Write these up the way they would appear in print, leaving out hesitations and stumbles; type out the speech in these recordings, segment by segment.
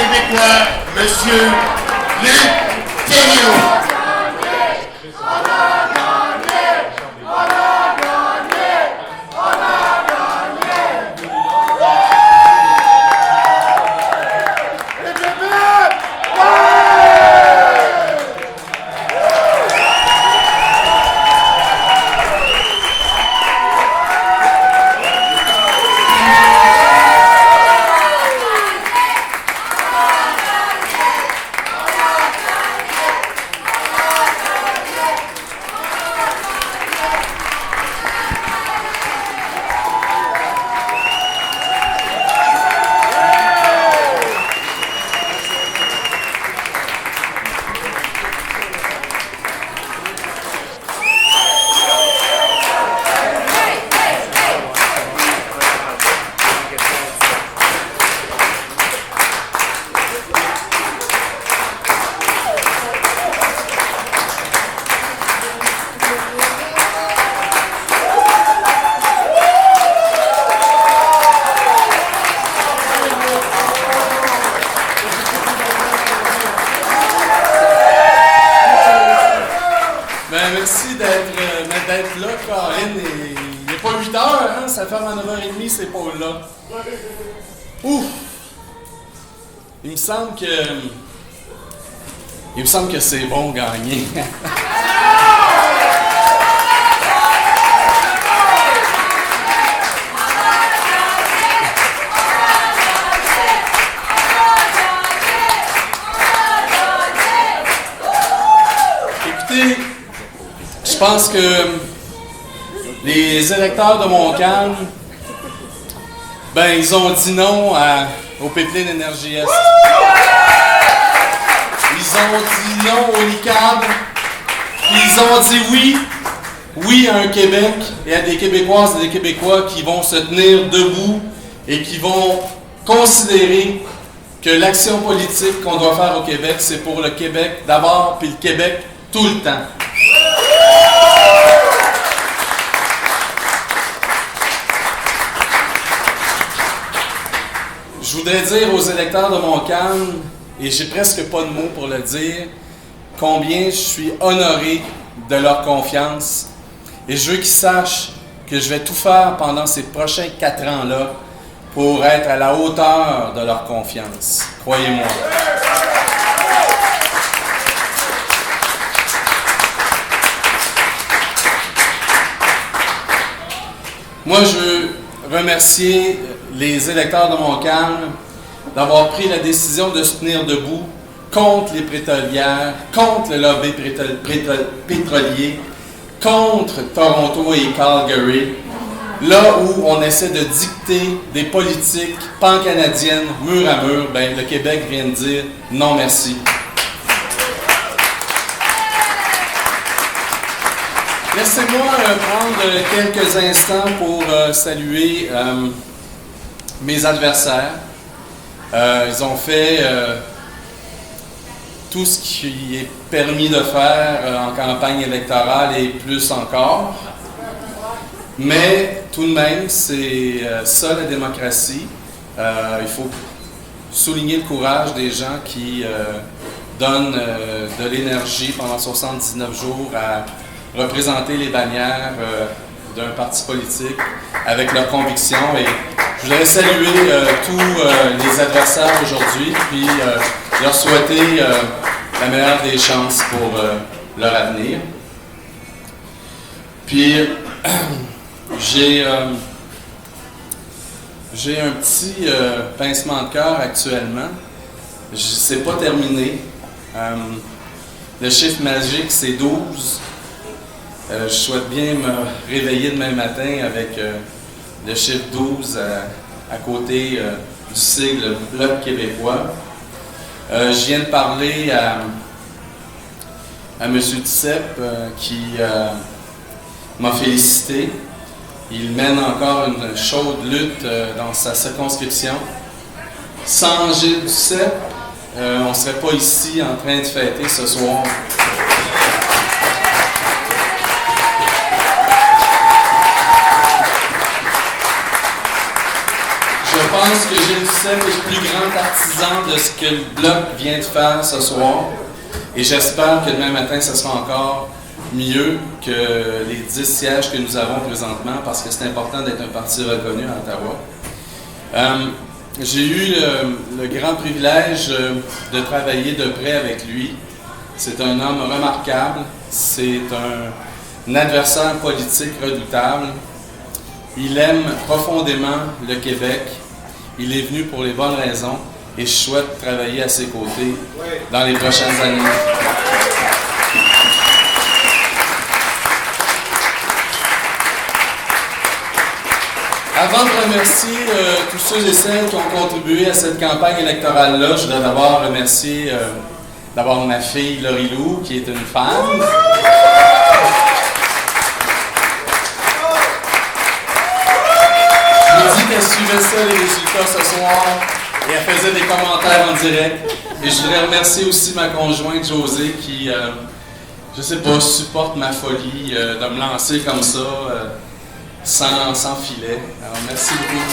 Québécois, Monsieur Luc Thériault. Merci d'être là, Karine. Il n'est pas 8 heures, hein? Ça ferme à 9h30, ces pôles-là. Ouf! Il me semble que c'est bon gagner. Écoutez, je pense que les électeurs de Montcalm, ben, ils ont dit non au pipeline Énergie Est. Ils ont dit non au LICAD. Ils ont dit oui à un Québec et à des Québécoises et des Québécois qui vont se tenir debout et qui vont considérer que l'action politique qu'on doit faire au Québec, c'est pour le Québec d'abord, puis le Québec tout le temps. Je voudrais dire aux électeurs de Montcalm, et j'ai presque pas de mots pour le dire, combien je suis honoré de leur confiance. Et je veux qu'ils sachent que je vais tout faire pendant ces prochains 4 ans-là pour être à la hauteur de leur confiance. Croyez-moi. Moi, je veux remercier les électeurs de Montcalm d'avoir pris la décision de se tenir debout contre les pétrolières, contre le lobby pétrolier, contre Toronto et Calgary, là où on essaie de dicter des politiques pan-canadiennes mur à mur, ben, le Québec vient de dire non merci. Laissez-moi prendre quelques instants pour saluer mes adversaires. Ils ont fait tout ce qui est permis de faire en campagne électorale et plus encore. Mais tout de même, c'est ça la démocratie. Il faut souligner le courage des gens qui donnent de l'énergie pendant 79 jours à représenter les bannières d'un parti politique avec leurs convictions. Et je voudrais saluer tous les adversaires aujourd'hui, puis leur souhaiter la meilleure des chances pour leur avenir. Puis, j'ai un petit pincement de cœur actuellement. C'est pas terminé. Le chiffre magique, c'est 12. Je souhaite bien me réveiller demain matin avec le chiffre 12 à côté du sigle Bloc québécois. Je viens de parler à M. Duceppe qui m'a félicité. Il mène encore une chaude lutte dans sa circonscription. Sans Gilles Duceppe, on ne serait pas ici en train de fêter ce soir. Je pense que Gilles Doucet est le plus grand artisan de ce que le Bloc vient de faire ce soir. Et j'espère que demain matin, ce sera encore mieux que les 10 sièges que nous avons présentement, parce que c'est important d'être un parti reconnu à Ottawa. J'ai eu le grand privilège de travailler de près avec lui. C'est un homme remarquable, c'est un adversaire politique redoutable. Il aime profondément le Québec. Il est venu pour les bonnes raisons et je souhaite travailler à ses côtés dans les prochaines années. Avant de remercier tous ceux et celles qui ont contribué à cette campagne électorale-là, je voudrais d'abord remercier d'abord ma fille Laurie Lou, qui est une femme. Je lui ai dit qu'elle suivait ça, les résultats ce soir, et elle faisait des commentaires en direct. Et je voudrais remercier aussi ma conjointe Josée qui, je sais pas, supporte ma folie de me lancer comme ça. Sans filet. Alors, merci beaucoup.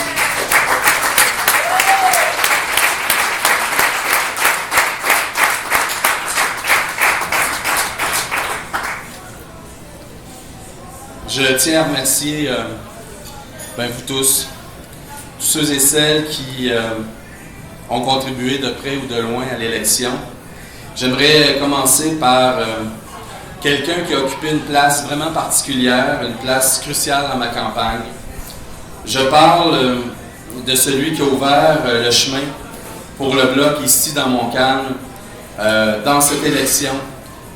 Je tiens à remercier vous tous ceux et celles qui ont contribué de près ou de loin à l'élection. J'aimerais commencer par quelqu'un qui a occupé une place vraiment particulière, une place cruciale dans ma campagne. Je parle de celui qui a ouvert le chemin pour le Bloc ici dans Montcalm, dans cette élection,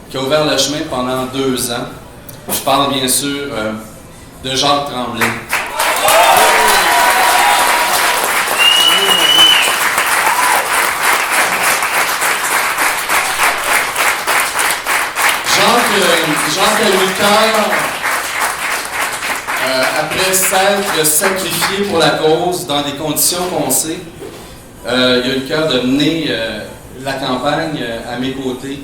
qui a ouvert le chemin pendant 2 ans. Je parle bien sûr de Jacques Tremblay. Jacques a eu le cœur, après s'être sacrifié pour la cause dans des conditions qu'on sait, il a eu le cœur de mener la campagne à mes côtés.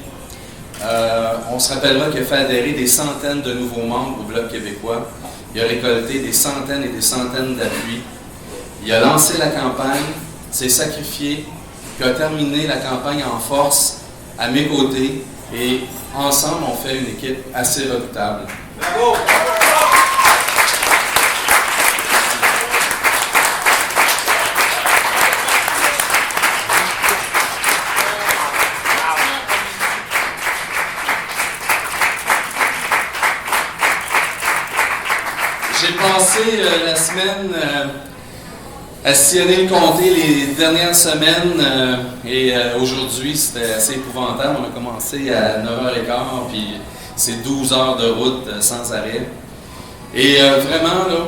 On se rappellera qu'il a fait adhérer des centaines de nouveaux membres au Bloc québécois. Il a récolté des centaines et des centaines d'appuis. Il a lancé la campagne, s'est sacrifié, puis a terminé la campagne en force à mes côtés. Et ensemble, on fait une équipe assez redoutable. Bravo! J'ai passé la semaine à sillonner le comté les dernières semaines et aujourd'hui c'était assez épouvantable. On a commencé à 9h15 puis c'est 12 heures de route sans arrêt. Et vraiment là,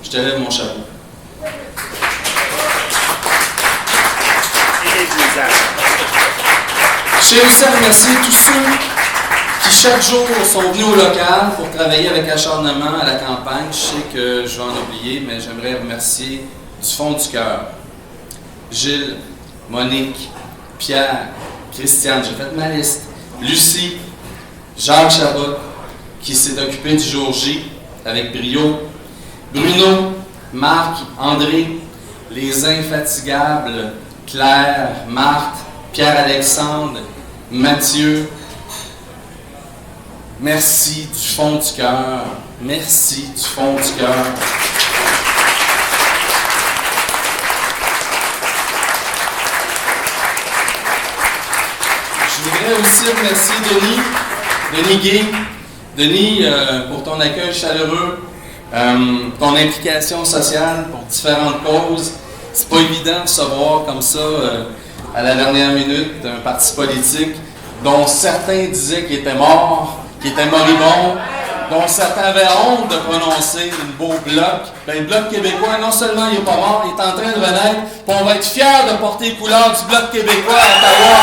je te lève mon chapeau. Je tiens aussi à remercier tous ceux qui chaque jour sont venus au local pour travailler avec acharnement à la campagne. Je sais que je vais en oublier, mais j'aimerais remercier du fond du cœur Gilles, Monique, Pierre, Christiane, j'ai fait ma liste, Lucie, Jacques Chabot, qui s'est occupé du jour J avec brio, Bruno, Marc, André, les infatigables, Claire, Marthe, Pierre-Alexandre, Mathieu. Merci du fond du cœur. Merci du fond du cœur. Je voudrais aussi remercier Denis Gay. Denis, pour ton accueil chaleureux, ton implication sociale pour différentes causes. C'est pas évident de se voir comme ça à la dernière minute d'un parti politique dont certains disaient qu'il était mort, qu'il était moribond, dont certains avaient honte de prononcer le beau Bloc. Ben, le Bloc québécois, non seulement il n'est pas mort, il est en train de renaître, puis on va être fiers de porter les couleurs du Bloc québécois à Ottawa.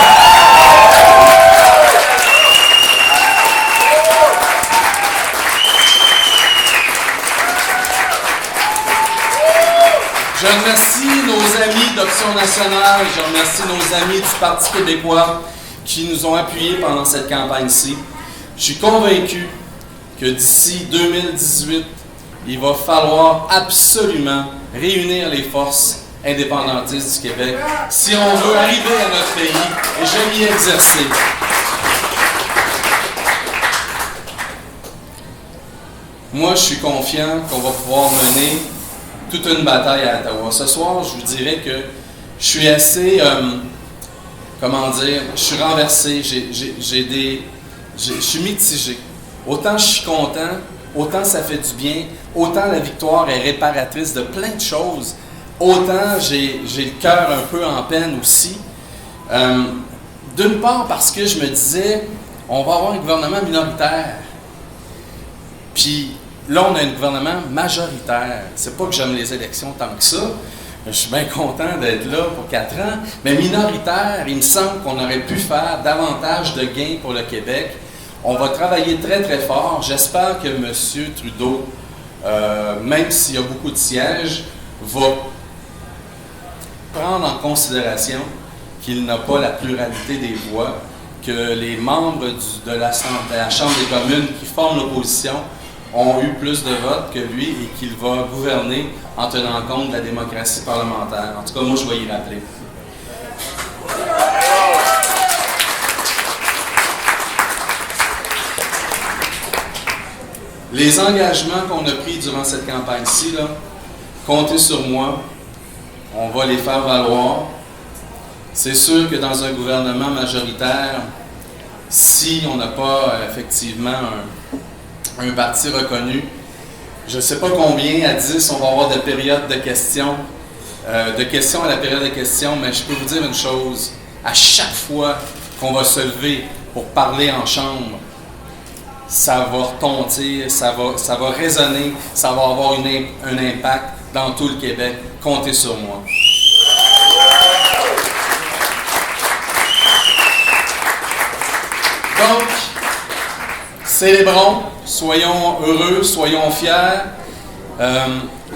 Je remercie nos amis d'Option nationale, je remercie nos amis du Parti québécois qui nous ont appuyés pendant cette campagne-ci. Je suis convaincu que d'ici 2018, il va falloir absolument réunir les forces indépendantiste du Québec si on veut arriver à notre pays et je m'y exercer. Moi, je suis confiant qu'on va pouvoir mener toute une bataille à Ottawa. Ce soir, je vous dirais que je suis assez, je suis renversé, je suis mitigé. Autant je suis content, autant ça fait du bien, autant la victoire est réparatrice de plein de choses, autant j'ai le cœur un peu en peine aussi. D'une part parce que je me disais, on va avoir un gouvernement minoritaire. Puis là, on a un gouvernement majoritaire. C'est pas que j'aime les élections tant que ça. Je suis bien content d'être là pour 4 ans. Mais minoritaire, il me semble qu'on aurait pu faire davantage de gains pour le Québec. On va travailler très, très fort. J'espère que M. Trudeau, même s'il y a beaucoup de sièges, va prendre en considération qu'il n'a pas la pluralité des voix, que les membres de la Chambre des communes qui forment l'opposition ont eu plus de votes que lui et qu'il va gouverner en tenant compte de la démocratie parlementaire. En tout cas, moi, je vais y rappeler. Les engagements qu'on a pris durant cette campagne-ci, comptez sur moi, on va les faire valoir. C'est sûr que dans un gouvernement majoritaire, si on n'a pas effectivement un parti reconnu, je ne sais pas combien, à 10, on va avoir de périodes de questions à la période de questions, mais je peux vous dire une chose, à chaque fois qu'on va se lever pour parler en chambre, ça va retentir, ça va résonner, ça va avoir un impact dans tout le Québec. Comptez sur moi. Donc, célébrons, soyons heureux, soyons fiers.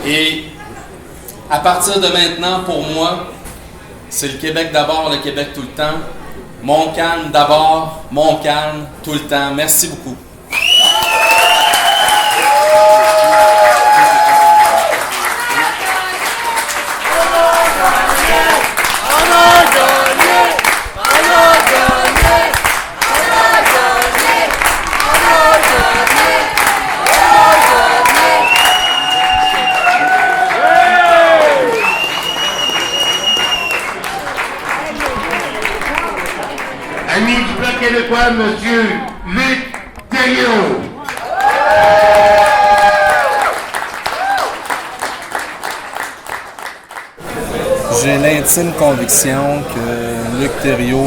Et à partir de maintenant, pour moi, c'est le Québec d'abord, le Québec tout le temps. Montcalm d'abord, Montcalm tout le temps. Merci beaucoup. Ami du Bloc québécois, Monsieur Luc Thériault. J'ai l'intime conviction que Luc Thériault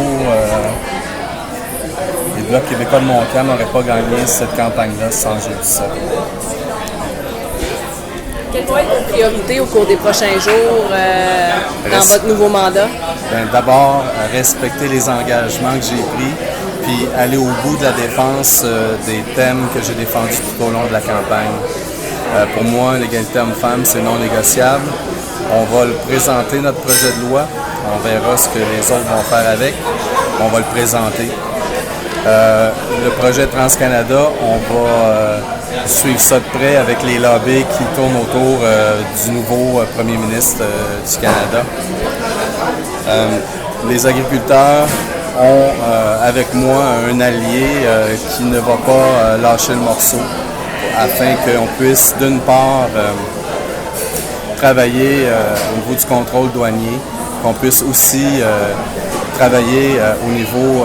et le Bloc québécois de Montcalm n'auraient pas gagné cette campagne-là sans Gilles Duceppe. Quelles vont être vos priorités au cours des prochains jours dans votre nouveau mandat? D'abord, respecter les engagements que j'ai pris, puis aller au bout de la défense des thèmes que j'ai défendus tout au long de la campagne. Pour moi, l'égalité homme-femme, c'est non négociable. On va le présenter, notre projet de loi. On verra ce que les autres vont faire avec. On va le présenter. Le projet TransCanada, on va suivre ça de près avec les lobbies qui tournent autour du nouveau premier ministre du Canada. Les agriculteurs ont avec moi un allié qui ne va pas lâcher le morceau afin qu'on puisse d'une part travailler au niveau du contrôle douanier, qu'on puisse aussi travailler au niveau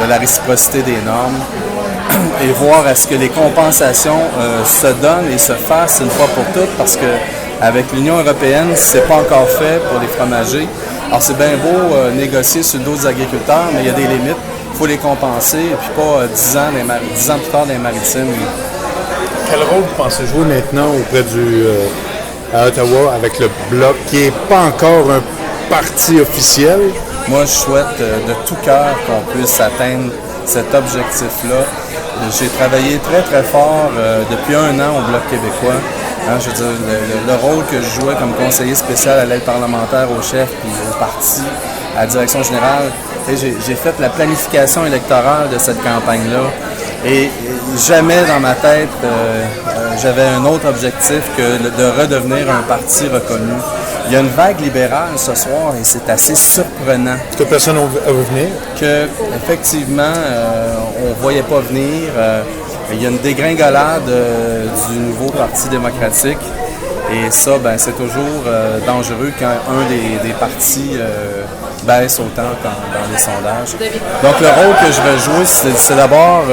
de la réciprocité des normes et voir à ce que les compensations se donnent et se fassent une fois pour toutes, parce que avec l'Union européenne, c'est pas encore fait pour les fromagers. Alors c'est bien beau négocier sur le dos des agriculteurs, mais il y a des limites. Il faut les compenser, et puis pas 10 ans plus tard dans les maritimes. Quel rôle vous pensez jouer maintenant auprès à Ottawa avec le Bloc, qui n'est pas encore un parti officiel? Moi, je souhaite de tout cœur qu'on puisse atteindre cet objectif-là. J'ai travaillé très, très fort depuis 1 an au Bloc québécois. Je veux dire, le rôle que je jouais comme conseiller spécial à l'aide parlementaire au chef puis au parti, à la direction générale, j'ai fait la planification électorale de cette campagne-là. Et jamais dans ma tête, j'avais un autre objectif que de redevenir un parti reconnu. il y a une vague libérale ce soir et c'est assez surprenant. Que personne n'a vu venir. Que effectivement, on ne voyait pas venir. Il y a une dégringolade du nouveau Parti démocratique. Et ça, ben, c'est toujours dangereux quand un des partis baisse autant dans les sondages. Donc le rôle que je vais jouer, c'est d'abord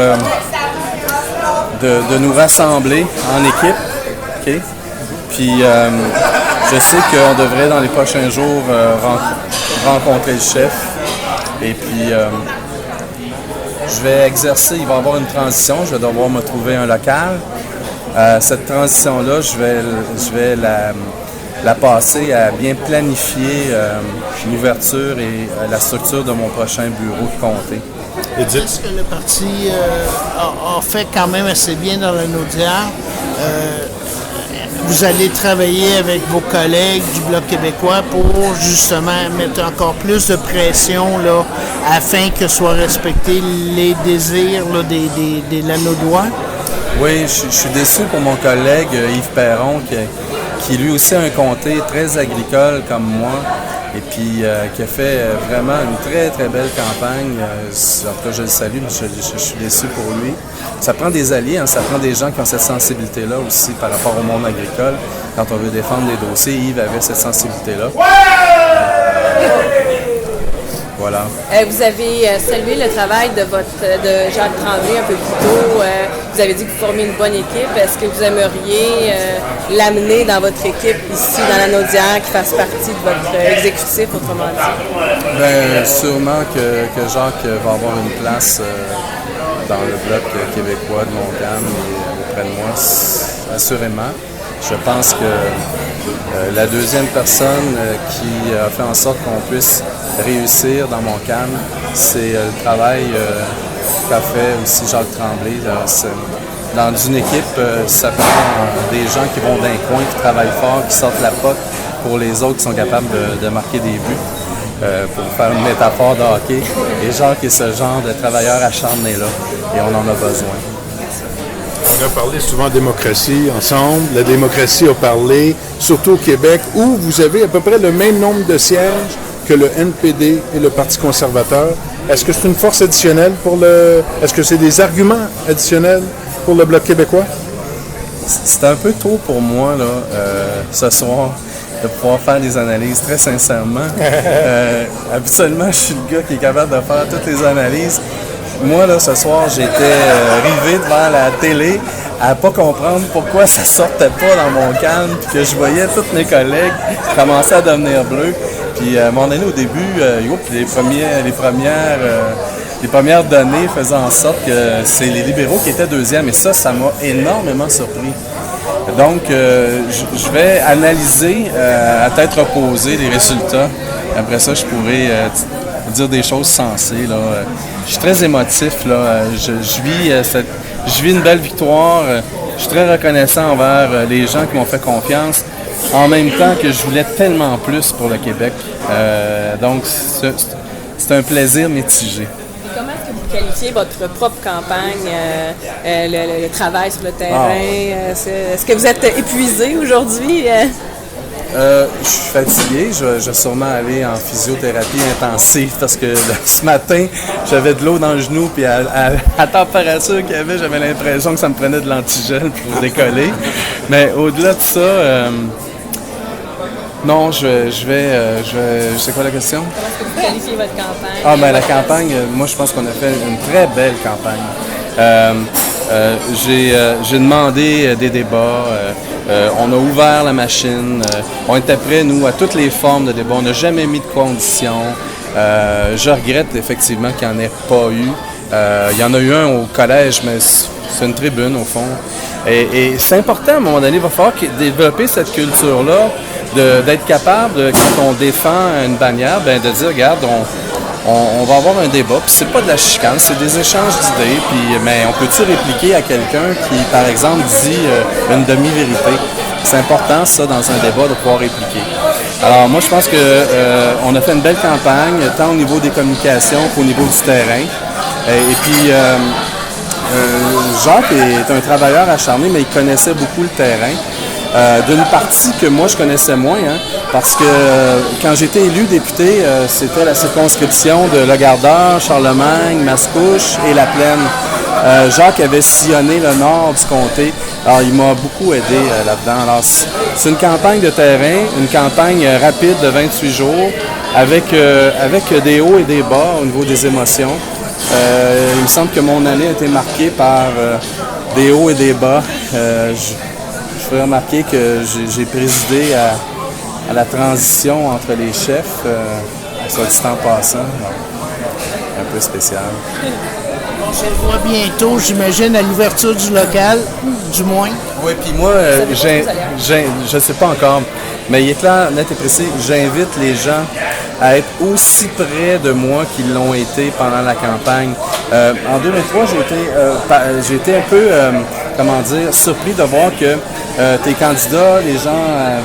de nous rassembler en équipe. Okay? Puis je sais qu'on devrait dans les prochains jours rencontrer le chef. Et puis je vais exercer, il va y avoir une transition, je vais devoir me trouver un local. Cette transition-là, je vais la passer à bien planifier l'ouverture et la structure de mon prochain bureau de comté. Edith? Est-ce que le parti a fait quand même assez bien dans la Naudière? Vous allez travailler avec vos collègues du Bloc québécois pour justement mettre encore plus de pression là, afin que soient respectés les désirs là, des Lanaudois? Oui, je suis déçu pour mon collègue Yves Perron, qui lui aussi a un comté très agricole comme moi, et puis qui a fait vraiment une très, très belle campagne. En tout cas, je le salue, mais je suis déçu pour lui. Ça prend des alliés, hein, ça prend des gens qui ont cette sensibilité-là aussi par rapport au monde agricole. Quand on veut défendre des dossiers, Yves avait cette sensibilité-là. Voilà. Vous avez salué le travail de Jacques Tremblay un peu plus tôt. Vous avez dit que vous formiez une bonne équipe. Est-ce que vous aimeriez l'amener dans votre équipe ici, dans la Naudière, qui fasse partie de votre exécutif, autrement dit? Bien, sûrement que Jacques va avoir une place dans le Bloc québécois de Montcalm et auprès de moi, assurément. Je pense que la deuxième personne qui a fait en sorte qu'on puisse réussir dans Montcalm, c'est le travail qu'a fait aussi Jacques Tremblay. Dans une équipe, ça prend des gens qui vont d'un coin, qui travaillent fort, qui sortent la pote pour les autres qui sont capables de marquer des buts. Pour faire une métaphore de hockey. Et Jacques est ce genre de travailleur acharné-là. Et on en a besoin. On a parlé souvent de démocratie ensemble. La démocratie a parlé, surtout au Québec, où vous avez à peu près le même nombre de sièges que le NPD et le Parti conservateur. Est-ce que c'est une force additionnelle pour le... Est-ce que c'est des arguments additionnels pour le Bloc québécois? C'est un peu tôt pour moi, là, ce soir, de pouvoir faire des analyses, très sincèrement. Habituellement, je suis le gars qui est capable de faire toutes les analyses. Moi, là, ce soir, j'étais rivé devant la télé à ne pas comprendre pourquoi ça sortait pas dans mon calme, puis que je voyais tous mes collègues commencer à devenir bleus. Puis à un moment donné, au début, les premières données faisaient en sorte que c'est les libéraux qui étaient deuxièmes, et ça m'a énormément surpris. Donc, je vais analyser à tête reposée les résultats. Après ça, je pourrais dire des choses sensées. Là. Je suis très émotif. Là. Je vis une belle victoire. Je suis très reconnaissant envers les gens qui m'ont fait confiance. En même temps que je voulais tellement plus pour le Québec. Donc, c'est un plaisir mitigé. Comment est-ce que vous qualifiez votre propre campagne, le travail sur le terrain? Est-ce que vous êtes épuisé aujourd'hui? Je suis fatigué. Je vais sûrement aller en physiothérapie intensive parce que ce matin, j'avais de l'eau dans le genou, puis à la température qu'il y avait, j'avais l'impression que ça me prenait de l'antigel pour décoller. Mais au-delà de ça, non, je vais. C'est quoi la question? Comment est-ce que vous qualifiez votre campagne? La campagne, moi, je pense qu'on a fait une très belle campagne. J'ai demandé des débats. On a ouvert la machine. On était prêts, nous, à toutes les formes de débat. On n'a jamais mis de conditions. Je regrette effectivement qu'il n'y en ait pas eu. Il y en a eu un au collège, mais c'est une tribune, au fond. Et c'est important, à un moment donné, il va falloir développer cette culture-là, d'être capable, quand on défend une bannière, de dire, regarde, on va avoir un débat, puis c'est pas de la chicane, c'est des échanges d'idées, mais on peut-tu répliquer à quelqu'un qui, par exemple, dit une demi-vérité? C'est important, ça, dans un débat, de pouvoir répliquer. Alors, moi, je pense qu'on a fait une belle campagne, tant au niveau des communications qu'au niveau du terrain. Et puis, Jacques est un travailleur acharné, mais il connaissait beaucoup le terrain. D'une partie que moi, je connaissais moins, hein, parce que quand j'ai été élu député, c'était la circonscription de Le Gardeur, Charlemagne, Mascouche et La Plaine. Jacques avait sillonné le nord du comté. Alors, il m'a beaucoup aidé là-dedans. Alors, c'est une campagne de terrain, une campagne rapide de 28 jours, avec des hauts et des bas au niveau des émotions. Il me semble que mon année a été marquée par des hauts et des bas. Je fais remarquer que j'ai présidé à la transition entre les chefs, soit dit en passant. Donc, un peu spécial. Je le vois bientôt, j'imagine, à l'ouverture du local, du moins. Oui, puis moi, je ne sais pas encore, mais il est clair, net et précis, j'invite les gens à être aussi près de moi qu'ils l'ont été pendant la campagne. En 2003, j'ai été un peu, surpris de voir que tes candidats, les gens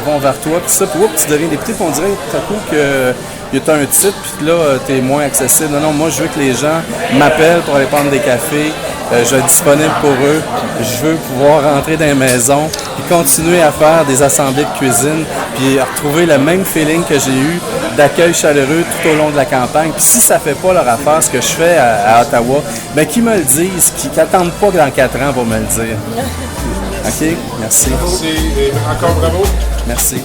vont vers toi, puis ça, puis tu deviens député, puis on dirait tout à coup que tu as un titre, puis là, tu es moins accessible. Non, moi, je veux que les gens m'appellent pour aller prendre des cafés. Je vais être disponible pour eux. Je veux pouvoir rentrer dans les maisons et continuer à faire des assemblées de cuisine, puis retrouver le même feeling que j'ai eu d'accueil chaleureux tout au long de la campagne. Puis si ça ne fait pas leur affaire, ce que je fais à Ottawa, bien, qu'ils me le disent, qu'ils n'attendent pas que dans 4 ans pour me le dire. OK? Merci. Merci et encore bravo. Merci.